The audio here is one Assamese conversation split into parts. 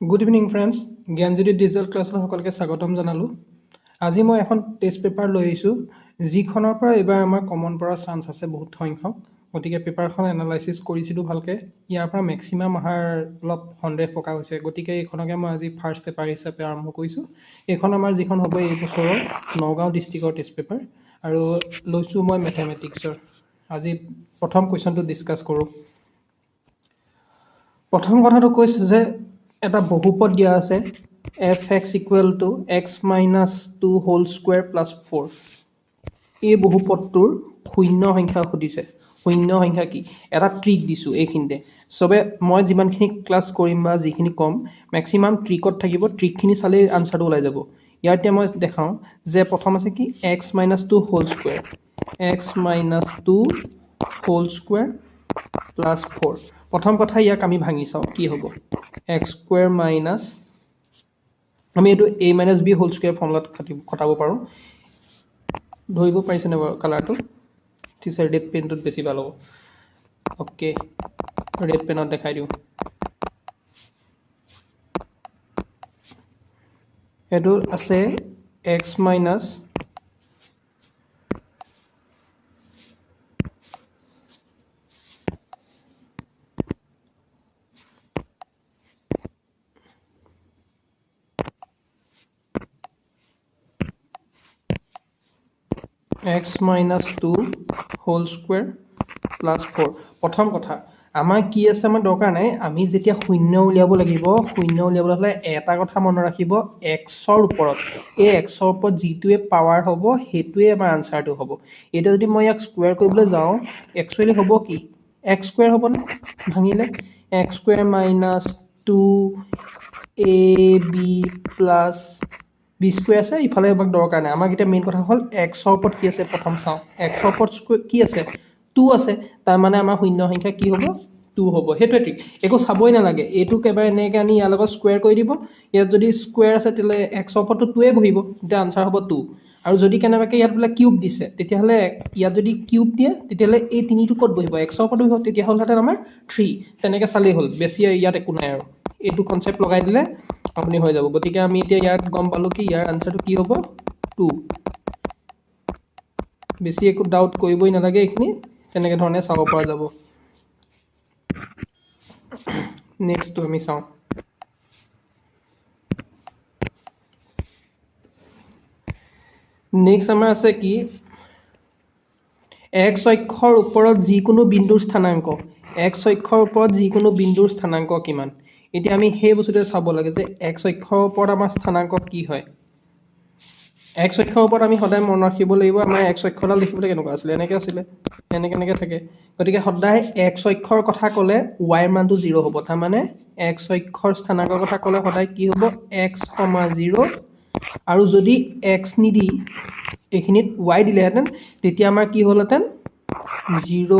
Good evening friends, Gyanjyoti digital ক্লাছলৈ সকলোকে স্বাগতম জনালোঁ। আজি মই এখন টেষ্ট পেপাৰ লৈ আহিছোঁ, যিখনৰ পৰা এইবাৰ আমাৰ কমন পৰাৰ চান্স আছে বহুত সংখ্যক। গতিকে পেপাৰখন এনালাইচিছ কৰিছিলোঁ ভালকৈ, ইয়াৰ পৰা মেক্সিমাম অহাৰ অলপ সন্দেহ প্ৰকাশ হৈছে। গতিকে এইখনকে মই আজি ফাৰ্ষ্ট পেপাৰ হিচাপে আৰম্ভ কৰিছোঁ। এইখন আমাৰ যিখন হ'ব এই বছৰৰ নগাঁও ডিষ্ট্ৰিক্টৰ টেষ্ট পেপাৰ, আৰু লৈছোঁ মই মেথেমেটিক্সৰ। আজি প্ৰথম কুৱেশ্যনটো ডিছকাছ কৰোঁ। প্ৰথম কথাটো কৈছে যে এটা বহুপদ দিয়া আছে F X equal to X minus 2 whole square plus 4। এই বহুপদটোৰ শূন্য সংখ্যা সুধিছে। শূন্য সংখ্যা কি? এটা ট্ৰিক দিছোঁ এইখিনিতে। চবে মই যিমানখিনি ক্লাছ কৰিম বা যিখিনি ক'ম মেক্সিমাম ট্ৰিকত থাকিব, ট্ৰিকখিনি চালেই আনচাৰটো ওলাই যাব। ইয়াৰ এতিয়া মই দেখাওঁ যে প্ৰথম আছে কি X minus 2 whole square, X minus 2 whole square plus 4। প্ৰথম কথা ইয়াক আমি ভাঙি চাওঁ কি হ'ব। এক্স স্কুৱেৰ মাইনাছ, আমি এইটো এ মাইনাছ বি হোল স্কুৱেৰ ফৰ্মুলাত খটাব পাৰোঁ। ধৰিব পাৰিছেনে বাৰু কালাৰটো? ঠিক আছে, ৰেড পেনটোত বেছি ভাল হ'ব। অ'কে, ৰেড পেনত দেখাই দিওঁ। এইটো আছে X minus X minus 2 whole square plus 4। প্ৰথম কথা আমাৰ কি আছে আমাৰ দৰকাৰ নাই, আমি যেতিয়া শূন্য উলিয়াব লাগিব, শূন্য উলিয়াবলৈ হ'লে এটা কথা মনত ৰাখিব, এক্সৰ ওপৰত, এই এক্সৰ ওপৰত যিটোৱে পাৱাৰ হ'ব সেইটোৱে আমাৰ আনচাৰটো হ'ব। এতিয়া যদি মই ইয়াক স্কুৱেৰ কৰিবলৈ যাওঁ, একচুৱেলি হ'ব কি এক্স স্কুৱেৰ হ'বনে ভাঙিলে? X square minus 2 A B plus B square আছে, ইফালে আমাক দৰকাৰ নাই। আমাক এতিয়া মেইন কথা হ'ল এক্সৰ ওপৰত কি আছে প্ৰথম চাওঁ। এক্সৰ ওপৰত কি আছে? 2 আছে, তাৰমানে আমাৰ শূন্য সংখ্যা কি হ'ব? 2 হ'ব। সেইটোৱে ঠিক, একো চাবই নালাগে। এইটোক এবাৰ এনেকৈ আনি ইয়াৰ লগত স্কুৱেৰ কৰি দিব। ইয়াত যদি স্কুৱেৰ আছে তেতিয়াহ'লে এক্সৰ ওপৰততো 2য়ে বহিব, তেতিয়া আনচাৰ হ'ব 2। আৰু যদি কেনেবাকৈ ইয়াত বোলে কিউব দিছে, তেতিয়াহ'লে ইয়াত যদি কিউব দিয়ে তেতিয়াহ'লে এই 3টো ক'ত বহিব? এক্সৰ ওপৰত বহিব, তেতিয়াহ'লে আমাৰ 3। তেনেকৈ চালেই হ'ল, বেছি ইয়াত একো নাই আৰু। এইটো কনচেপ্ট লগাই দিলে আপুনি হৈ যাব। গতিকে আমি এতিয়া ইয়াত গম পালোঁ কি ইয়াৰ আনচাৰটো কি হ'ব? 2। বেছি একো ডাউট কৰিবই নালাগে, এইখিনি তেনেকৈ ধৰণে চাব পৰা যাব। নেক্সটটো আমি চাওঁ। নেক্সট আমাৰ আছে কি এক্স অক্ষৰ ওপৰত যিকোনো বিন্দুৰ স্থানাংক। এক্স অক্ষৰ ওপৰত যিকোনো বিন্দুৰ স্থানাংক কিমান? এতিয়া আমি সেই বস্তুটোৱে চাব লাগে যে এক্স অক্ষৰ ওপৰত আমাৰ স্থানাংক কি হয়। এক্স অক্ষৰ ওপৰত আমি সদায় মনত ৰাখিব লাগিব, আমাৰ এক্স অক্ষৰডাল দেখিবলৈ কেনেকুৱা আছিলে? এনেকৈ আছিলে, এনেকৈ থাকে। গতিকে সদায় এক্স অক্ষৰ কথা ক'লে ৱাইৰ মানটো 0 হ'ব। তাৰমানে এক্স অক্ষৰ স্থানাংকৰ কথা ক'লে সদায় কি হ'ব? এক্স কমা 0। আৰু যদি এক্স নিদি এইখিনিত ৱাই দিলেহেঁতেন তেতিয়া আমাৰ কি হ'লহেঁতেন? 0,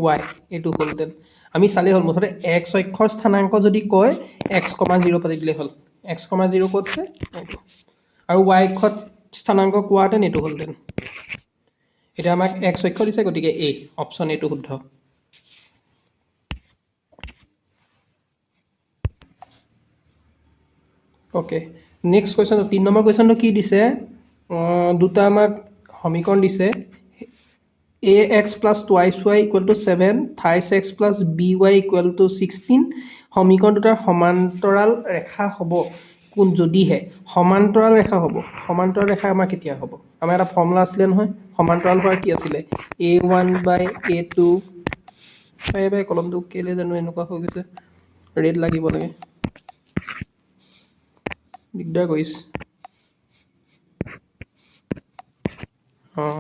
ৱাই এইটো হ'লহেঁতেন। আমি চালেই হ'ল, মুঠতে এক্স অক্ষৰ স্থানাংক যদি কয় এক্স কমা 0 পাতি দিলেই হ'ল। এক্স কমা 0 ক'ত আছে? এইটো। আৰু ৱাই অক্ষত স্থানাংক কোৱাহেঁতেন এইটো হ'লহেঁতেন। এতিয়া আমাক এক্স অক্ষ দিছে, গতিকে এ অপশ্যন এইটো শুদ্ধ। অ'কে, নেক্সট কুৱেশ্যন 3 নম্বৰ কুৱেশ্যনটো কি দিছে? দুটা আমাক সমীকৰণ দিছে। A X plus twice Y equal to 7, thrice X plus B Y equal to 16। সমীকৰণ দুটাৰ সমান্তৰাল ৰেখা হ'ব কোন? যদিহে সমান্তৰাল ৰেখা হ'ব। সমান্তৰাল ৰেখা আমাৰ কেতিয়া হ'ব? আমাৰ এটা ফৰ্মুলা আছিলে নহয়, সমান্তৰাল হোৱাৰ কি আছিলে? A1/A2। বাই কলমটো কেলৈ জানো এনেকুৱা হৈ গৈছে, ৰেড লাগিব লাগে, দিগদাৰ কৰিছে।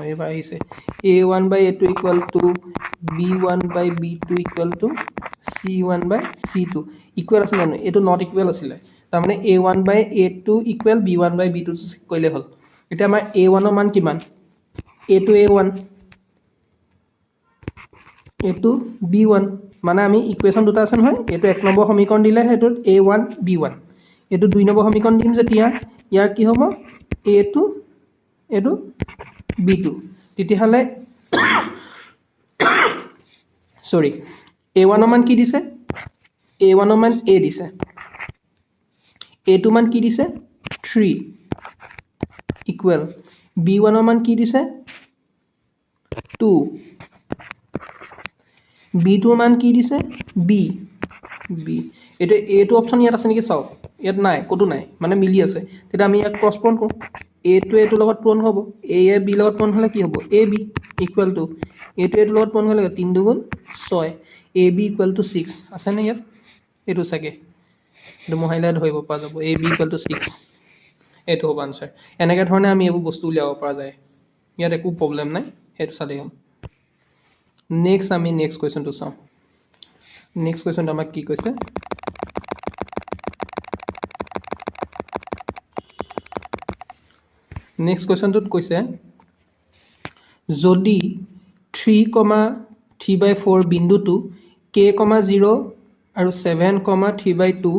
এইবাৰ আহিছে। A1/A2 equal to B1/B2 equal to C1/C2। Equal আছিলে জানো? এইটো নট ইকুৱেল আছিলে। তাৰমানে A1/A2 ইকুৱেল B1/B2 চেক কৰিলে হ'ল। এতিয়া আমাৰ A1ৰ মান কিমান? এইটো A1, এইটো B1। মানে আমি ইকুৱেশ্যন দুটা আছে নহয়, এইটো 1 নম্বৰ সমীকৰণ দিলে সেইটোত A1 B1, এইটো 2 নম্বৰ সমীকৰণ দিম যেতিয়া ইয়াৰ কি হ'ব? A2, এইটো B2। তেতিয়াহ'লে A1ৰ মান কি দিছে? A1ৰ মান A দিছে। a2 মান কি দিছে 3 ইকুৱেল b1 ৰ মান কি দিছে 2 b2 ৰ মান কি দিছে b এটা a2 অপচন ইয়াত আছে নেকি চাওক ইয়াত নাই কতো নাই মানে মিলি আছে তেতিয়া আমি ইয়াক ক্ৰছ পূৰণ কৰোঁ a2 a2 লগত পূৰণ হ'ব a b লগত পূৰণ হ'লে কি হ'ব ab equal to a2 a2 লগত পূৰণ হ'লে 3 2 6 ab ইকুৱেল টু 6 আছে নে ইয়াত এইটো চাগে এইটো মহাইলে ধৰিব পৰা যাব ab ইকুৱেল টু 6 এইটো হ'ব আনসাৰ এনেকৈ ধৰণে আমি এইবোৰ বস্তু উলিয়াব পৰা যায় ইয়াত একো প্ৰব্লেম নাই সেইটো চালেই হ'ল নেক্সট আমি নেক্সট কুৱেশ্যনটো চাওঁ নেক্সট কুৱেশ্যনটো আমাক কি কৈছে নেক্সট কুৱেশ্যনটোত কৈছে যদি 3,3/4 বিন্দুটো k,0 আৰু 7,3/2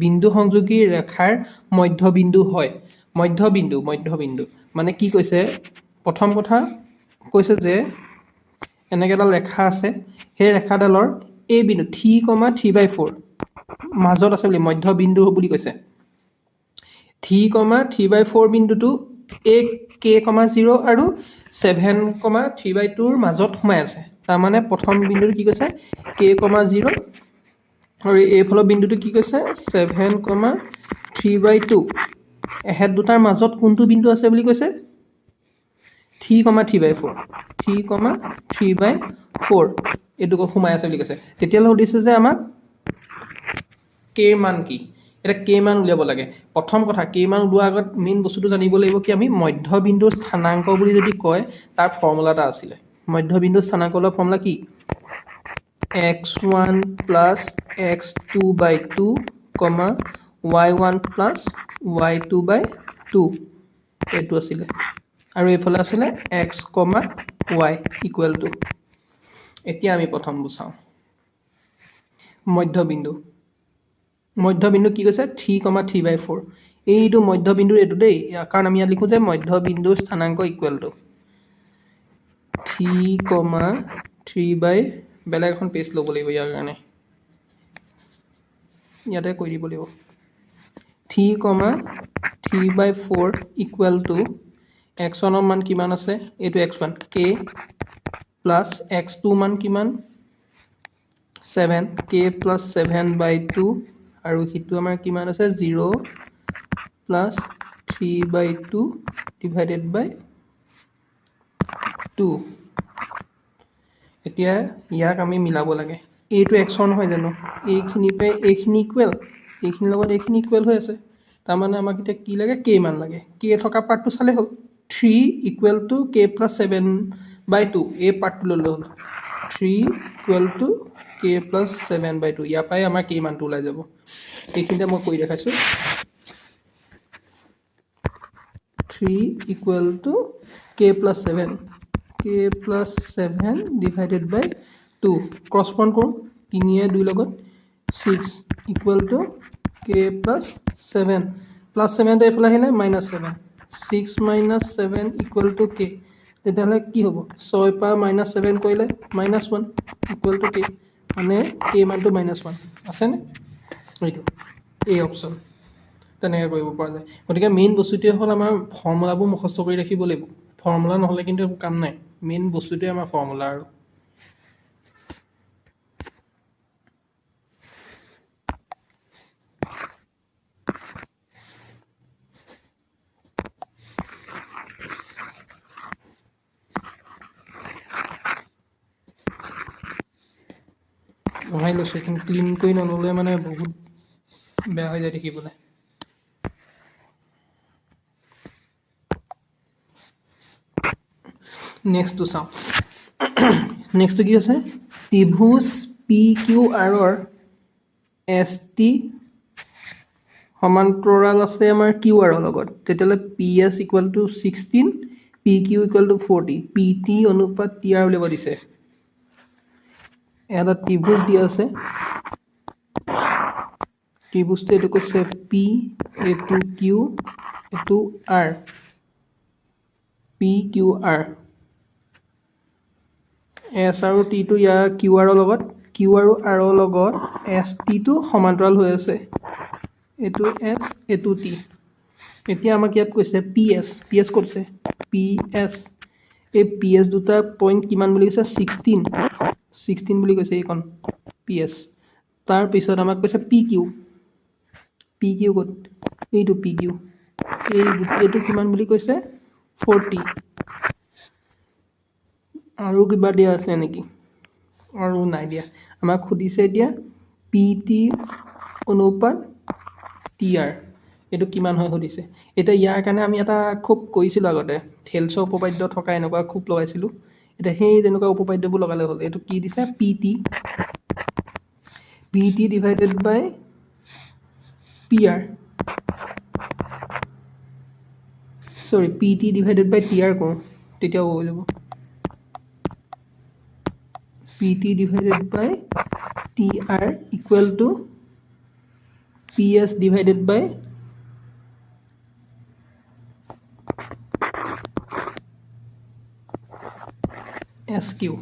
বিন্দু সংযোগী ৰেখাৰ মধ্যবিন্দু হয় মধ্যবিন্দু মানে কি কৈছে প্ৰথম কথা কৈছে যে এনেকৈ এডাল ৰেখা আছে সেই ৰেখাডালৰ এই বিন্দু 3,3/4 মাজত আছে বুলি মধ্যবিন্দু বুলি কৈছে 3,3/4 বিন্দুটো a k,0 আৰু 7,3/2 ৰ মাজত সোমাই আছে তাৰ মানে প্ৰথম বিন্দুটো কি কৈছে k,0 আৰু এইফালৰ বিন্দুটো কি কৈছে 7,3/2 এহেত দুটাৰ মাজত কোনটো বিন্দু আছে বুলি কৈছে 3,3/4 এইটো সোমাই আছে বুলি কৈছে তেতিয়ালৈ সুধিছে যে আমাক k মান কি এটা k মান উলিয়াব লাগে প্ৰথম কথা k মান উলিওৱাৰ আগত মেইন বস্তুটো জানিব লাগিব কি আমি মধ্যবিন্দুৰ স্থানাংক বুলি যদি কয় তাৰ ফৰ্মুলা এটা আছিলে মধ্যবিন্দুৰ স্থানাংকৰ ফৰ্মুলা কি x1 plus x2/2, y1 plus y2/2 এইটো আছিলে আৰু এইফালে আছিলে x, y ইকুৱেল টু এতিয়া আমি প্ৰথম বুজাওঁ মধ্যবিন্দু কি কৈছে 3,3/4 এইটো মধ্যবিন্দুৰ এইটো দেই কাৰণ আমি ইয়াত লিখো যে মধ্যবিন্দুৰ স্থানাংক ইকুৱেল টু 3,3 বেলেগ এখন পেজ ল'ব লাগিব ইয়াৰ কাৰণে ইয়াতে কৈ দিব লাগিব 3,3/4 ইকুৱেল টু x1 ৰ মান কিমান আছে এইটো x1 k প্লাছ x2 মান কিমান 7 k প্লাছ 7/2 আৰু হিটো আমাৰ কিমান আছে 0 প্লাছ 3/2 ডিভাইডেড বাই 2 এতিয়া ইয়াক আমি মিলাব লাগে এইটো x1 হয় জানো এইখিনি পে এইখিনি ইকুৱেল এইখিনি লগত এইখিনি ইকুৱেল হৈ আছে তাৰ মানে আমাক এতিয়া কি লাগে k মান লাগে k থকা পাৰ্টটো চালে হ'ল 3 ইকুৱেল টু k প্লাছ 7/2 এই পাৰ্টটো ল'লে হ'ল 3 ইকুৱেল টু k প্লাছ 7/2 ইয়াৰ পৰাই আমাৰ k মানটো ওলাই যাব এইখিনিতে মই কৰি দেখাইছোঁ 3 equal to k plus 7 divided by 2 cross পূৰণ কৰোঁ 3 2 লগত 6 equal to k plus 7 plus 7টো এইফালে আহিলে minus 7 6 minus 7 equal to k তেতিয়াহ'লে কি হ'ব 6 পৰা মাইনাছ 7 কৰিলে মাইনাছ 1 ইকুৱেল টু k মানে k মানটো মাইনাছ 1 আছেনে এইটো এই অপশ্যন তেনেকৈ কৰিব পৰা যায় গতিকে মেইন বস্তুটোৱে হ'ল আমাৰ ফৰ্মুলাবোৰ মুখস্থ কৰি ৰাখিব লাগিব ফৰ্মুলা নহ'লে কিন্তু একো কাম নাই মেইন বস্তুটোৱে আমাৰ ফৰ্মুলা আৰু বহাই লৈছোঁ এইখিনি ক্লিন কৰি নল'লে মানে বহুত বেয়া হৈ যায় দেখিবলৈ নেক্সটটো চাওঁ নেক্সটটো কি আছে ত্ৰিভুজ PQRৰ ST সমান্তৰাল আছে আমাৰ QR ৰ লগত তেতিয়াহ'লে PS equal to 16 PQ equal to 40 PT অনুপাত TR উলিয়াব দিছে এটা ত্ৰিভুজ দিয়া আছে ত্ৰিভুজটো এইটো কৈছে P এইটো Q এইটো R PQR S আৰু T টো ইয়াৰ QR ৰ লগত Q আৰু R ৰ লগত ST টো সমান্তৰাল হৈ আছে এইটো এছ এইটো টি এতিয়া আমাক ইয়াত কৈছে পি এছ কৈছে পি এছ এই পি এছ দুটা পইণ্ট কিমান বুলি কৈছে 16 বুলি কৈছে এইখন পি এছ তাৰপিছত আমাক কৈছে পি কিউ ক'ত এইটো পি কিউ এইটো কিমান বুলি কৈছে 40 আৰু কিবা দিয়া আছে নেকি আৰু নাই দিয়া আমাক সুধিছে এতিয়া পি টি অনুপাত টি আৰ এইটো কিমান হয় সুধিছে এতিয়া ইয়াৰ কাৰণে আমি এটা খুব কৰিছিলোঁ আগতে থেলছৰ উপপাদ্য থকা এনেকুৱা খুব লগাইছিলোঁ এতিয়া সেই তেনেকুৱা উপপাদ্যবোৰ লগালে হ'ল এইটো কি দিছে P T divided by P R sorry P T divided by T R কৰোঁ তেতিয়াও হৈ যাব P T divided by T R equal to P S divided by S Q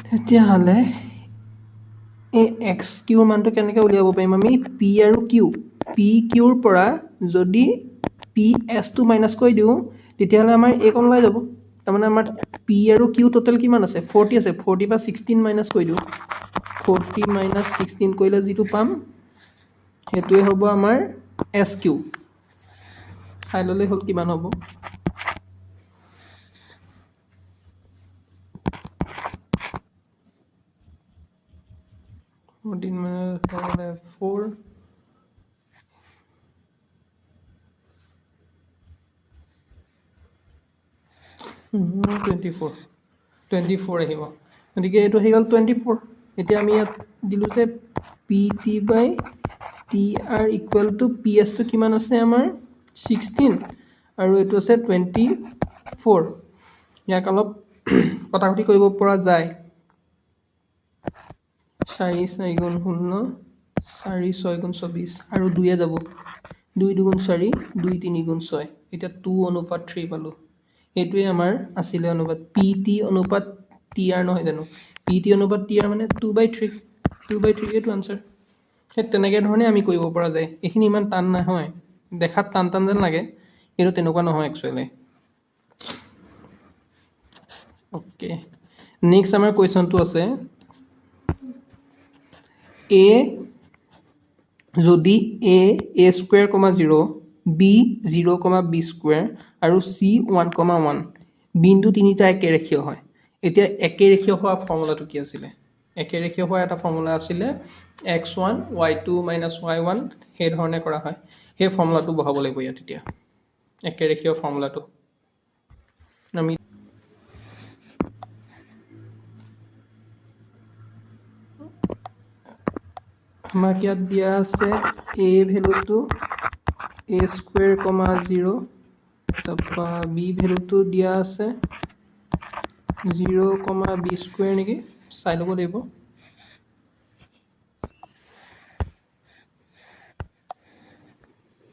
তেতিয়াহ'লে এই এক্স কিউৰ মানটো কেনেকৈ উলিয়াব পাৰিম আমি পি আৰু কিউ পি কিউৰ পৰা যদি পি এছটো মাইনাছ কৰি দিওঁ তেতিয়াহ'লে আমাৰ এইকণ ওলাই যাব তাৰমানে আমাৰ পি আৰু কিউ টোটেল কিমান আছে 40 আছে 40 পৰা 16 মাইনাছ কৰি দিওঁ 40 মাইনাছ 16 কৰিলে যিটো পাম সেইটোৱে হ'ব আমাৰ এছ কিউ চাই ল'লেই হ'ল কিমান হ'ব 14 minus 4 24 আহিব গতিকে এইটো হৈ গ'ল 24 এতিয়া আমি ইয়াত দিলোঁ যে P T by T R equal to P এছটো কিমান আছে আমাৰ 16 আৰু এইটো আছে 24 ইয়াক অলপ কটাকটি কৰিব পৰা যায় 4 4 গুণ 0 4 6 গুণ 24 আৰু 2 যাব 2 2 গুণ 4 2 3 গুণ 6 এতিয়া 2 অনুপাত 3 পালোঁ এইটোৱে আমাৰ আছিলে অনুপাত পি টি অনুপাত টি আৰ নহয় জানো পি টি অনুপাত টি আৰ মানে 2/3 এইটো আনচাৰ সেই তেনেকৈ ধৰণে আমি কৰিব পৰা যায় এইখিনি ইমান টান নহয় দেখাত টান যেন লাগে কিন্তু তেনেকুৱা নহয় একচুৱেলি অ'কে নেক্সট আমাৰ কুৱেশ্যনটো আছে এ যদি এ স্কুৱেৰ কমা 0 বি 0 বি স্কুৱেৰ আৰু চি 1 বিন্দু তিনিটা একেৰেখীয় হয় এতিয়া একেৰেখীয় হোৱা ফৰ্মুলাটো কি আছিলে একেৰেখীয় হোৱা এটা ফৰ্মুলা আছিলে x1 y2 minus y1 সেই ধৰণে কৰা হয় সেই ফৰ্মুলাটো বহাব লাগিব ইয়াত এতিয়া একেৰেখীয় ফৰ্মুলাটো আমি আমাক ইয়াত দিয়া আছে a ভ্যালুটো a স্কুৱেৰ কমা 0 তাৰপৰা b ভ্যালুটো দিয়া আছে 0 বি স্কুৱেৰ নেকি চাই ল'ব লাগিব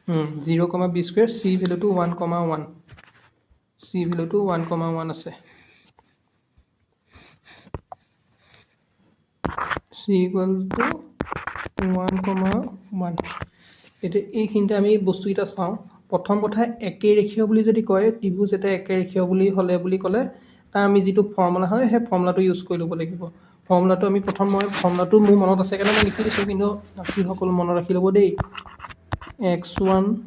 0 বি স্কুৱেৰ c ভ্যালুটো 1 c ভ্যালুটো 1 আছে c ইকুৱেল টু 1 এতিয়া এইখিনিতে আমি বস্তুকেইটা চাওঁ প্ৰথম কথা একেৰেখীয় বুলি যদি কয় ত্ৰিভুজ এটা একেৰেখীয় বুলি হ'লে বুলি ক'লে তাৰ আমি যিটো ফৰ্মুলা হয় সেই ফৰ্মুলাটো ইউজ কৰি ল'ব লাগিব ফৰ্মুলাটো আমি ফৰ্মুলাটো মোৰ মনত আছে কাৰণে মই লিখি দিছোঁ কিন্তু বাকীসকল মনত ৰাখি ল'ব দেই x1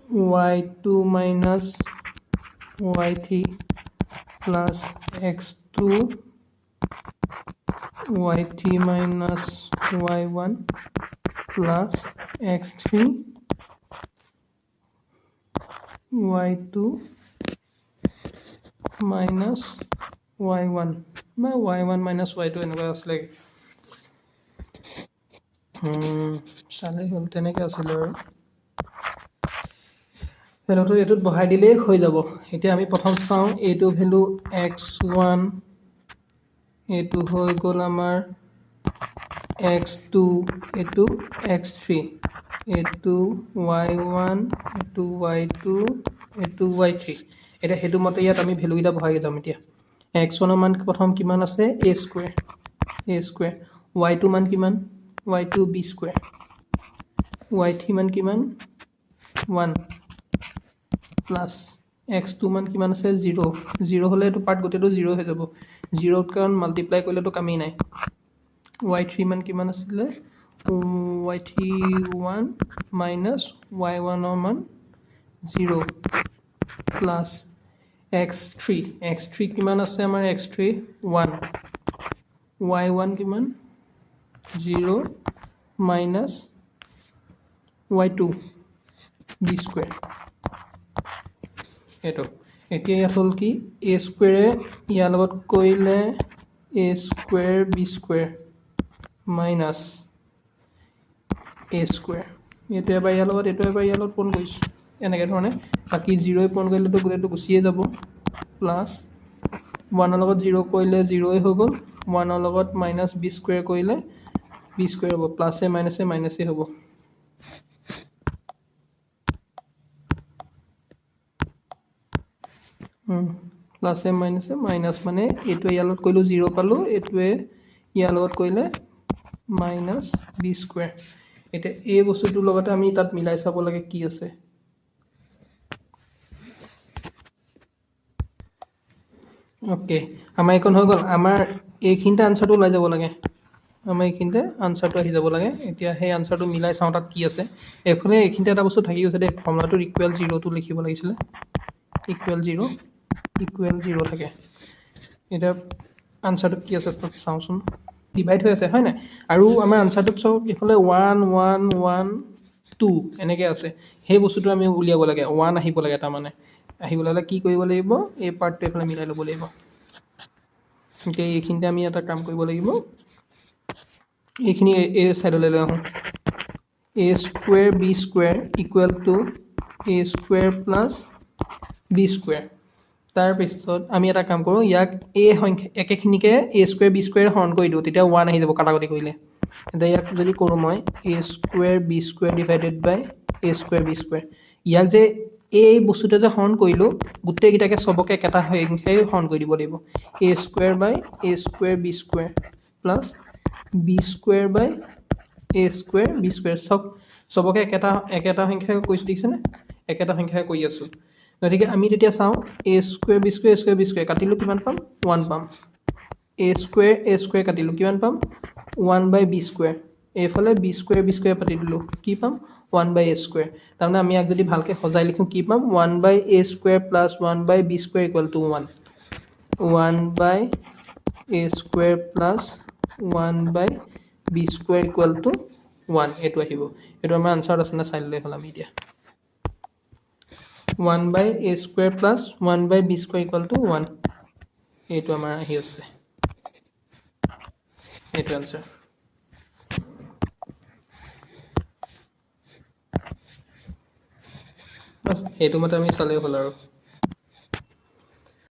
y2 minus y3 plus x2 y3 minus y1 plus x3 y2 minus y1 বা y1 minus y2 এনেকুৱা আছিলে চালেই হ'ল তেনেকৈ আছিলে আৰু ভ্যালুটো এইটোত বহাই দিলেই হৈ যাব এতিয়া আমি প্ৰথম চাওঁ এইটো ভ্যালু x1 এইটো হৈ গ'ল আমাৰ x2 এইটো x3 এইটো y1 এইটো y2 এইটো y3 এতিয়া সেইটো মতে ইয়াত আমি ভেলুকেইটা বহাই যাম এতিয়া x1 ৰ মান প্ৰথম কিমান আছে a স্কুৱেৰ y2 মান কিমান y2 b স্কুৱেৰ y3 মান কিমান 1 প্লাছ x2 মান কিমান আছে 0 হ'লে এইটো পাৰ্ট গোটেইটো 0 হৈ যাব 0 কাৰণ মাল্টিপ্লাই কৰিলেতো কামেই নাই y3 মান কিমান আছিলে y3 1 মাইনাছ y1 ৰ মান 0 প্লাছ x3 কিমান আছে আমাৰ x3 1 y1 কিমান 0 মাইনাছ y2 b স্কুৱেৰ এইটো এতিয়া ইয়াত হ'ল কি a স্কুৱেৰে ইয়াৰ লগত কৰিলে a square b square minus a square এইটো এবাৰ ইয়াৰ লগত এইটো এবাৰ ইয়াৰ লগত পূৰণ কৰিছোঁ এনেকৈ ধৰণে বাকী 0 পূৰণ কৰিলেতো গোটেইটো গুচিয়ে যাব প্লাছ 1 ৰ লগত 0 কৰিলে 0 হৈ গ'ল 1 ৰ লগত মাইনাছ b স্কুৱেৰ কৰিলে b স্কুৱেৰ হ'ব প্লাছে মাইনাছে হ'ব প্লাছে মাইনাছ মানে এইটোৱে ইয়াৰ লগত কৰিলোঁ 0 পালোঁ এইটোৱে ইয়াৰ লগত কৰিলে মাইনাছ b স্কুৱেৰ এতিয়া এই বস্তুটোৰ লগতে আমি তাত মিলাই চাব লাগে কি আছে ওকে আমাৰ এইখন হৈ গ'ল আমাৰ এইখিনিতে আনচাৰটো ওলাই যাব লাগে আমাৰ এইখিনিতে আনচাৰটো আহি যাব লাগে এতিয়া সেই আনচাৰটো মিলাই চাওঁ তাত কি আছে এইফালে এইখিনিতে এটা বস্তু থাকি গৈছে দেই ফৰ্মুলাটোৰ ইকুৱেল 0টো লিখিব লাগিছিলে ইকুৱেল 0 থাকে এতিয়া আনচাৰটো কি আছে তাত চাওঁচোন ডিভাইড হৈ আছে হয় নাই আৰু আমাৰ আনচাৰটোত চাওক এইফালে 1 1 1 2 এনেকৈ আছে সেই বস্তুটো আমি উলিয়াব লাগে 1 আহিব লাগে তাৰমানে আহিবলৈ হ'লে কি কৰিব লাগিব এই পাৰ্টটো এইফালে মিলাই ল'ব লাগিব এতিয়া এইখিনিতে আমি এটা কাম কৰিব লাগিব এইখিনি এই ছাইডলৈ লৈ আহোঁ a square b square equal two a square plus b square তাৰপিছত আমি এটা কাম কৰোঁ ইয়াক এই সংখ্যা একেখিনিকে a স্কুৱেৰ b স্কুৱেৰ হৰণ কৰি দিওঁ তেতিয়া 1 আহি যাব কাটাকুটি কৰিলে এতিয়া ইয়াক যদি কৰোঁ মই a square b square divided by a square b square ইয়াক যে এই বস্তুটো যে হৰণ কৰিলোঁ গোটেইকেইটাকে চবকে একেটা সংখ্যাই হৰণ কৰি দিব লাগিব a square by a square b square plus b square by a square b square চবকে একেটা সংখ্যাই কৈছোঁ দেখিছেনে একেটা সংখ্যাই কৰি আছোঁ গতিকে আমি তেতিয়া চাওঁ a স্কুৱেৰ b স্কুৱেৰ কাটিলোঁ কিমান পাম 1 পাম a স্কুৱেৰ কাটিলোঁ কিমান পাম 1 বাই b স্কুৱেৰ এইফালে b স্কুৱেৰ পাতি দিলোঁ কি পাম 1 বাই a স্কুৱেৰ তাৰমানে আমি ইয়াক যদি ভালকৈ সজাই লিখোঁ কি পাম 1 by a square plus 1 by b square equal to 1 by a square plus 1 by b square equal to 1 এইটো আহিব এইটো আমাৰ আনচাৰত আছে নে চাই ল'লে হ'ল আমি এতিয়া 1 by a square plus 1 by b square equal to 1 এইটো আমাৰ আহি আছে এইটো আনচাৰ সেইটো মতে আমি চালেই হ'ল আৰু